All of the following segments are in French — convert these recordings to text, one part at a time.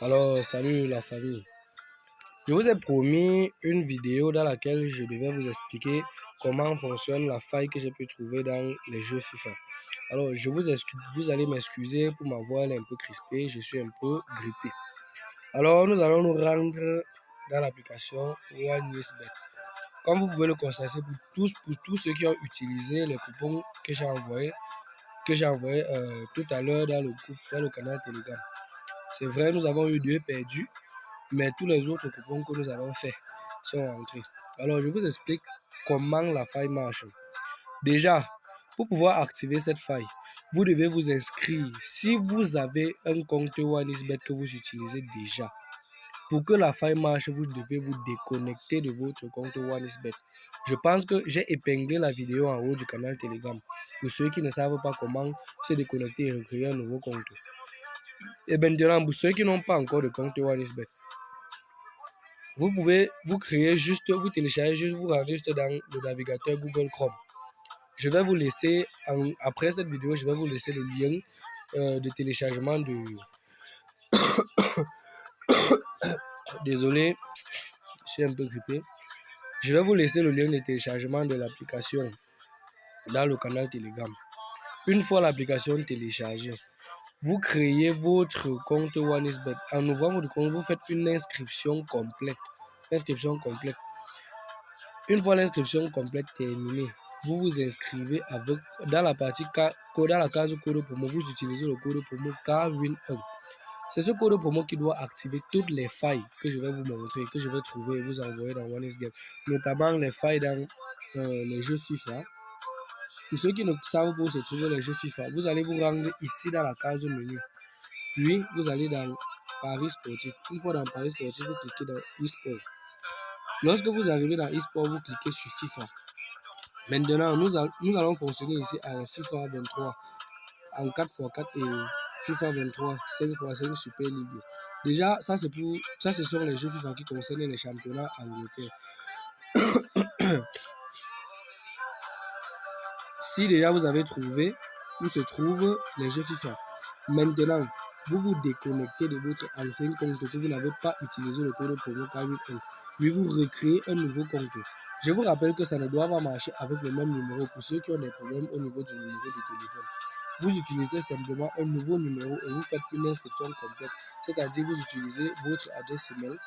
Alors, salut la famille. Je vous ai promis une vidéo dans laquelle je devais vous expliquer comment fonctionne la faille que j'ai pu trouver dans les jeux FIFA. Alors, vous allez m'excuser pour ma voix, elle est un peu crispée, je suis un peu grippé. Alors, nous allons nous rendre dans l'application OneUSBet. Comme vous pouvez le constater, pour tous ceux qui ont utilisé les coupons que j'ai envoyés, tout à l'heure dans le canal Telegram. C'est vrai, nous avons eu 2 perdus, mais tous les autres coupons que nous avons faits sont rentrés. Alors, je vous explique comment la faille marche. Déjà, pour pouvoir activer cette faille, vous devez vous inscrire. Si vous avez un compte OneXBet que vous utilisez déjà, pour que la faille marche, vous devez vous déconnecter de votre compte OneXBet. Je pense que j'ai épinglé la vidéo en haut du canal Telegram pour ceux qui ne savent pas comment se déconnecter et recréer un nouveau compte. Et maintenant, pour ceux qui n'ont pas encore de compte OneXBet, vous pouvez vous créer juste, vous télécharger juste, vous rendez juste dans le navigateur Google Chrome. Je vais vous laisser, après cette vidéo, je vais vous laisser le lien de téléchargement de... Désolé, je suis un peu grippé. Je vais vous laisser le lien de téléchargement de l'application dans le canal Telegram. Une fois l'application téléchargée, vous créez votre compte OneXBet. En ouvrant votre compte, vous faites une inscription complète. Une fois l'inscription complète terminée, vous vous inscrivez dans la partie dans la case code promo. Vous utilisez le code promo KWIN1. C'est ce code promo qui doit activer toutes les failles que je vais vous montrer, que je vais trouver et vous envoyer dans OneXBet, notamment les failles dans les jeux FIFA. Pour ceux qui ne savent pas où se trouvent les jeux FIFA, vous allez vous rendre ici dans la case menu. Puis, vous allez dans Paris sportif. Une fois dans Paris sportif, vous cliquez dans e-sport. Lorsque vous arrivez dans e-sport, vous cliquez sur FIFA. Maintenant, nous allons fonctionner ici à FIFA 23 en 4x4 et FIFA 23 5x5 Super League. Déjà, ça ce sont les jeux FIFA qui concernent les championnats Angleterre. Si déjà vous avez trouvé où se trouvent les jeux FIFA, maintenant, vous vous déconnectez de votre ancien compte que vous n'avez pas utilisé le code promo K8N. Puis vous recréez un nouveau compte. Je vous rappelle que ça ne doit pas marcher avec le même numéro pour ceux qui ont des problèmes au niveau du numéro de téléphone. Vous utilisez simplement un nouveau numéro et vous faites une inscription complète. C'est-à-dire vous utilisez votre adresse email,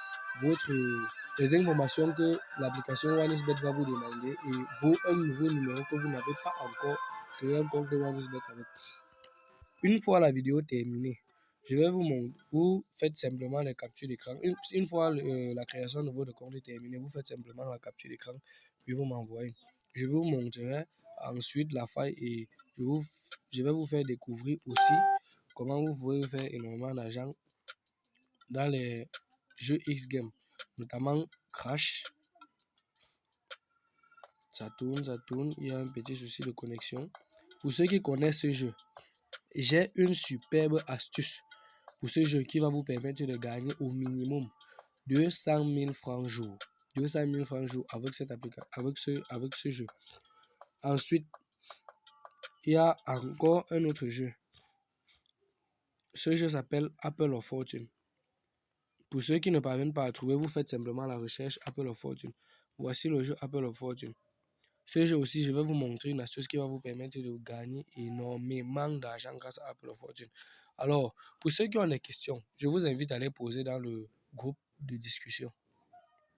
les informations que l'application OneXBet va vous demander et un nouveau numéro que vous n'avez pas encore créé un compte de OneXBet avec. Une fois la vidéo terminée, je vais vous montrer. Vous faites simplement les captures d'écran. Une fois la création de votre compte est terminée, vous faites simplement la capture d'écran, puis vous m'envoyez. Je vous montrerai ensuite la faille et je vais vous faire découvrir aussi comment vous pouvez faire énormément d'argent dans les jeux X-Game, notamment Crash. Ça tourne, il y a un petit souci de connexion. Pour ceux qui connaissent ce jeu, j'ai une superbe astuce pour ce jeu qui va vous permettre de gagner au minimum 200 000 francs jour. 200 000 francs jour avec cette application, avec ce jeu. Ensuite, il y a encore un autre jeu. Ce jeu s'appelle Apple of Fortune. Pour ceux qui ne parviennent pas à trouver, vous faites simplement la recherche Apple of Fortune. Voici le jeu Apple of Fortune. Ce jeu aussi, je vais vous montrer une astuce qui va vous permettre de gagner énormément d'argent grâce à Apple of Fortune. Alors, pour ceux qui ont des questions, je vous invite à les poser dans le groupe de discussion.